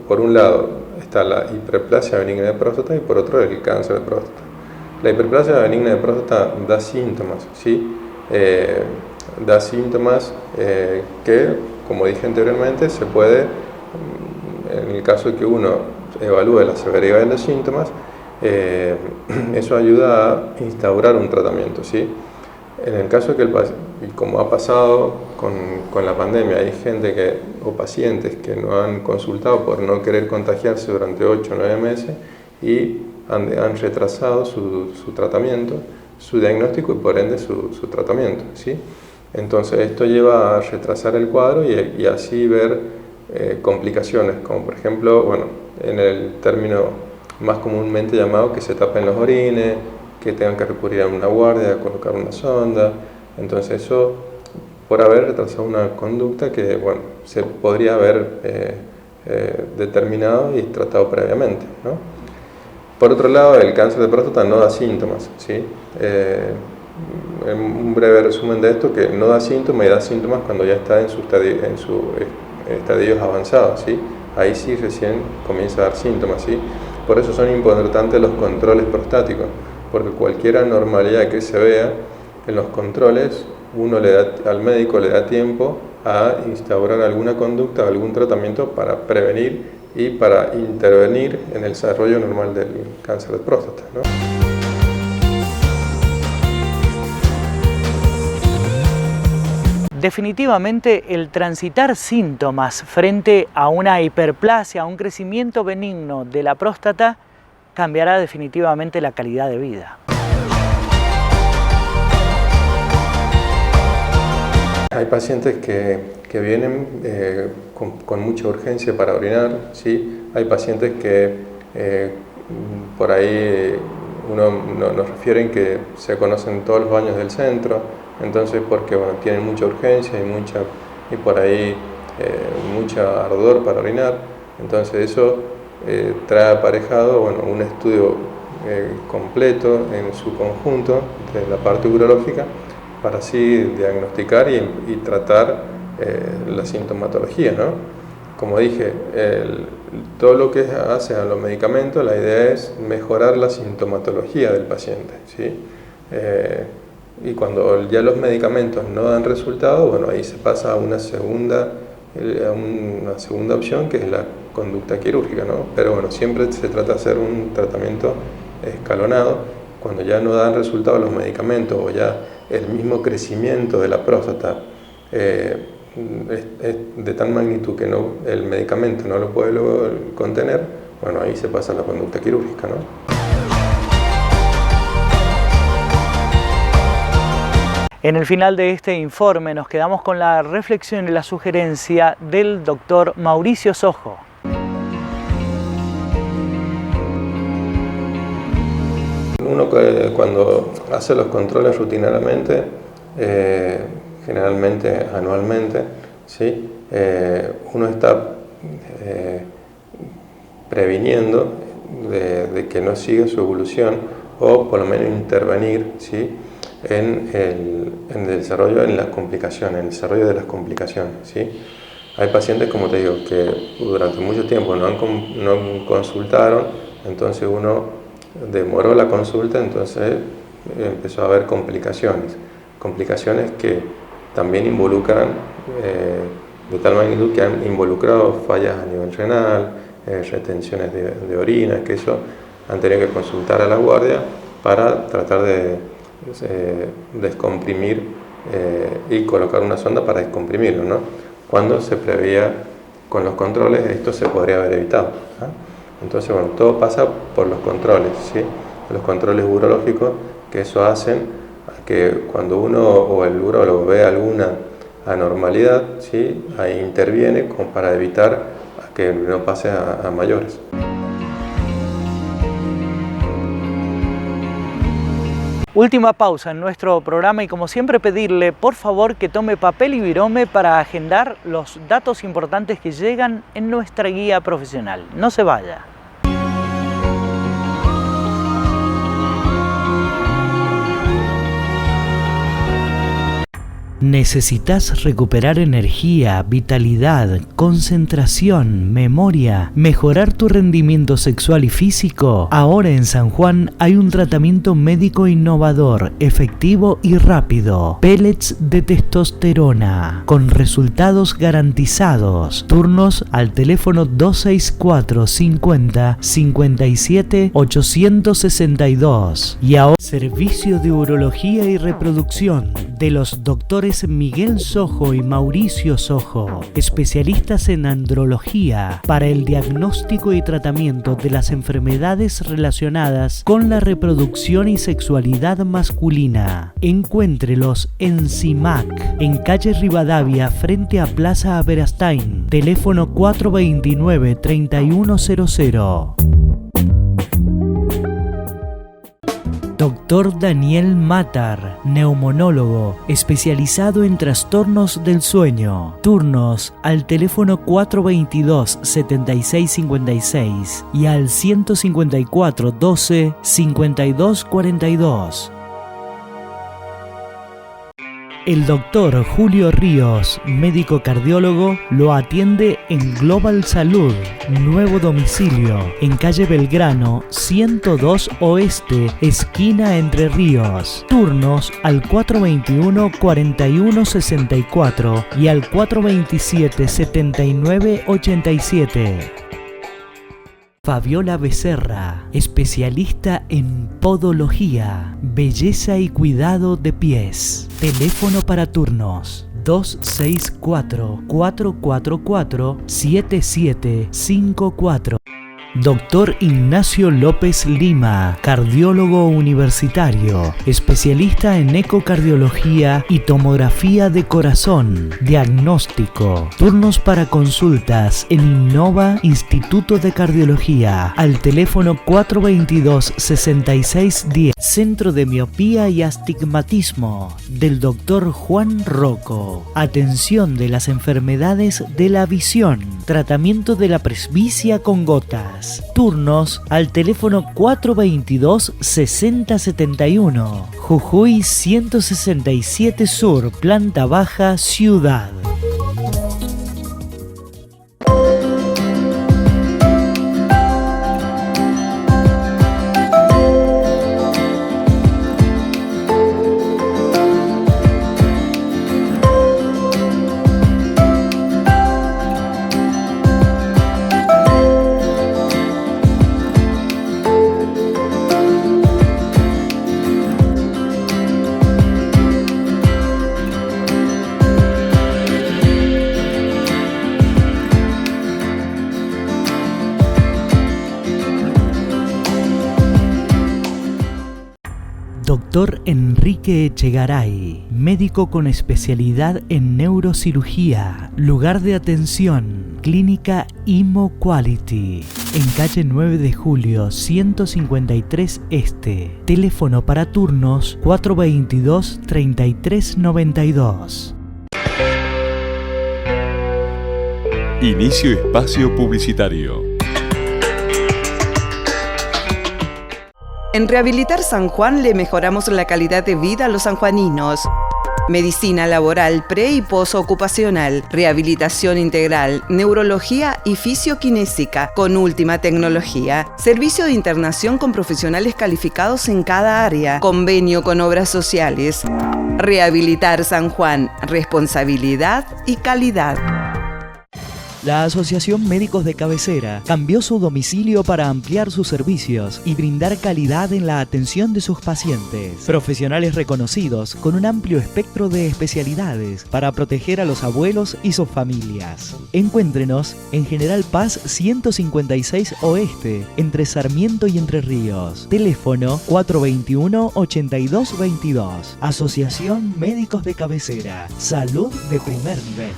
por un lado está la hiperplasia benigna de próstata y por otro el cáncer de próstata. La hiperplasia benigna de próstata da síntomas, ¿sí? Da síntomas que, como dije anteriormente, se puede, en el caso de que uno evalúe la severidad de los síntomas, eso ayuda a instaurar un tratamiento, ¿sí? En el caso de que como ha pasado con la pandemia, hay gente o pacientes que no han consultado por no querer contagiarse durante 8 o 9 meses y han retrasado su tratamiento, su diagnóstico y por ende su tratamiento, ¿sí? Entonces esto lleva a retrasar el cuadro y así ver complicaciones, como por ejemplo, bueno, en el término más comúnmente llamado que se tapen los orines, que tengan que recurrir a una guardia, a colocar una sonda. Entonces eso por haber retrasado una conducta que, bueno, se podría haber determinado y tratado previamente, ¿no? Por otro lado, el cáncer de próstata no da síntomas, ¿sí? Un breve resumen de esto, que no da síntomas y da síntomas cuando ya está en sus estadios avanzados, ¿sí? Ahí sí recién comienza a dar síntomas, ¿sí? Por eso son importantes los controles prostáticos, porque cualquier anormalidad que se vea en los controles, al médico le da tiempo a instaurar alguna conducta, algún tratamiento para prevenir y para intervenir en el desarrollo normal del cáncer de próstata, ¿no? Definitivamente el transitar síntomas frente a una hiperplasia, a un crecimiento benigno de la próstata, cambiará definitivamente la calidad de vida. Hay pacientes que vienen con mucha urgencia para orinar, ¿sí? Hay pacientes que por ahí nos refieren que se conocen todos los baños del centro, entonces porque bueno, tienen mucha urgencia y por ahí mucha ardor para orinar, entonces eso trae aparejado, bueno, un estudio completo en su conjunto de la parte urológica para así diagnosticar y tratar la sintomatología, ¿no? Como dije, todo lo que hace a los medicamentos, la idea es mejorar la sintomatología del paciente, ¿sí? Y cuando ya los medicamentos no dan resultado, bueno, ahí se pasa a una segunda opción, que es conducta quirúrgica, ¿no? Pero bueno, siempre se trata de hacer un tratamiento escalonado. Cuando ya no dan resultado los medicamentos o ya el mismo crecimiento de la próstata es de tal magnitud que el medicamento no lo puede luego contener, bueno, ahí se pasa a la conducta quirúrgica, ¿no? En el final de este informe nos quedamos con la reflexión y la sugerencia del doctor Mauricio Sojo. Uno cuando hace los controles rutinariamente, generalmente anualmente, ¿sí? Uno está previniendo de que no siga su evolución o por lo menos intervenir, ¿sí? en el desarrollo, en las complicaciones, en el desarrollo de las complicaciones, ¿sí? Hay pacientes, como te digo, que durante mucho tiempo no consultaron, entonces uno demoró la consulta, entonces empezó a haber complicaciones que también involucran, de tal magnitud que han involucrado fallas a nivel renal, retenciones de orina, que eso han tenido que consultar a la guardia para tratar de descomprimir y colocar una sonda para descomprimirlo, ¿no? Cuando se preveía con los controles esto se podría haber evitado, ¿no? Entonces, bueno, todo pasa por los controles, ¿sí? Los controles urológicos, que eso hacen que cuando uno o el urólogo ve alguna anormalidad, ¿sí? Ahí interviene como para evitar que no pase a mayores. Última pausa en nuestro programa y como siempre pedirle por favor que tome papel y virome para agendar los datos importantes que llegan en nuestra guía profesional. No se vaya. ¿Necesitas recuperar energía, vitalidad, concentración, memoria, mejorar tu rendimiento sexual y físico? Ahora en San Juan hay un tratamiento médico innovador, efectivo y rápido. Pellets de testosterona, con resultados garantizados. Turnos al teléfono 264 50 57 862. Y ahora servicio de urología y reproducción de los doctores Miguel Sojo y Mauricio Sojo, especialistas en andrología para el diagnóstico y tratamiento de las enfermedades relacionadas con la reproducción y sexualidad masculina. Encuéntrelos en CIMAC, en calle Rivadavia, frente a Plaza Aberastain, teléfono 429-3100. Dr. Daniel Matar, neumonólogo, especializado en trastornos del sueño. Turnos al teléfono 422-7656 y al 154-12-5242. El doctor Julio Ríos, médico cardiólogo, lo atiende en Global Salud, nuevo domicilio, en calle Belgrano, 102 Oeste, esquina Entre Ríos. Turnos al 421-4164 y al 427-7987. Fabiola Becerra, especialista en podología, belleza y cuidado de pies. Teléfono para turnos 264-444-7754. Doctor Ignacio López Lima, cardiólogo universitario, especialista en ecocardiología y tomografía de corazón, diagnóstico. Turnos para consultas en Innova Instituto de Cardiología al teléfono 422-6610. Centro de Miopía y Astigmatismo del Dr. Juan Rocco. Atención de las enfermedades de la visión. Tratamiento de la presbicia con gotas. Turnos al teléfono 422-6071. Jujuy 167 Sur, planta baja, Ciudad. Dr. Enrique Echegaray, médico con especialidad en neurocirugía, lugar de atención, Clínica Imo Quality, en calle 9 de Julio 153 Este, teléfono para turnos 422-3392. Inicio espacio publicitario. En Rehabilitar San Juan le mejoramos la calidad de vida a los sanjuaninos. Medicina laboral pre- y posocupacional, rehabilitación integral, neurología y fisioquinésica con última tecnología. Servicio de internación con profesionales calificados en cada área. Convenio con obras sociales. Rehabilitar San Juan, responsabilidad y calidad. La Asociación Médicos de Cabecera cambió su domicilio para ampliar sus servicios y brindar calidad en la atención de sus pacientes. Profesionales reconocidos con un amplio espectro de especialidades para proteger a los abuelos y sus familias. Encuéntrenos en General Paz 156 Oeste, entre Sarmiento y Entre Ríos. Teléfono 421-8222. Asociación Médicos de Cabecera. Salud de primer nivel.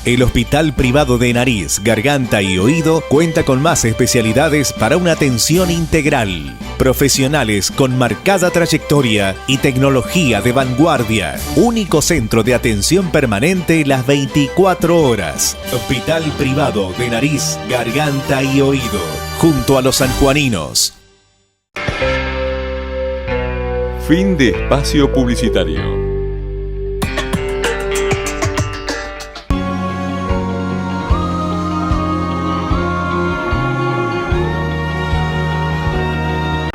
El Hospital Privado de Nariz, Garganta y Oído cuenta con más especialidades para una atención integral. Profesionales con marcada trayectoria y tecnología de vanguardia. Único centro de atención permanente las 24 horas. Hospital Privado de Nariz, Garganta y Oído. Junto a los sanjuaninos. Fin de espacio publicitario.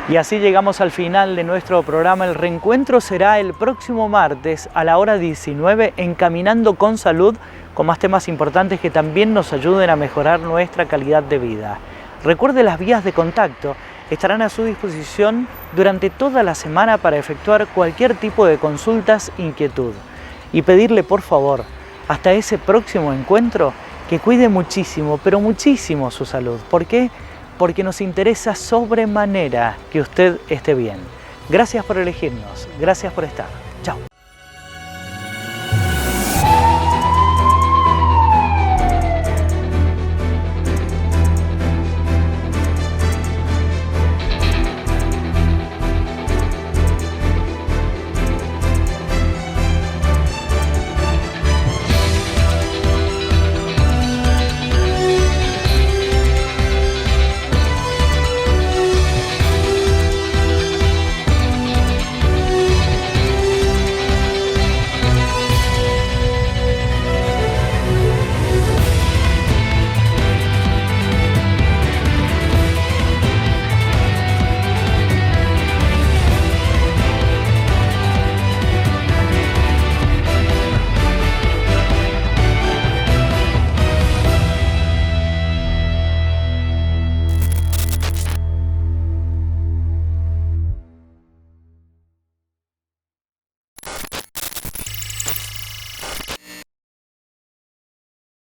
Y así llegamos al final de nuestro programa. El reencuentro será el próximo martes a la hora 19 en Caminando con Salud, con más temas importantes que también nos ayuden a mejorar nuestra calidad de vida. Recuerde, las vías de contacto estarán a su disposición durante toda la semana para efectuar cualquier tipo de consultas, inquietud. Y pedirle, por favor, hasta ese próximo encuentro, que cuide muchísimo, pero muchísimo su salud. ¿Por qué? Porque nos interesa sobremanera que usted esté bien. Gracias por elegirnos, gracias por estar. Chao.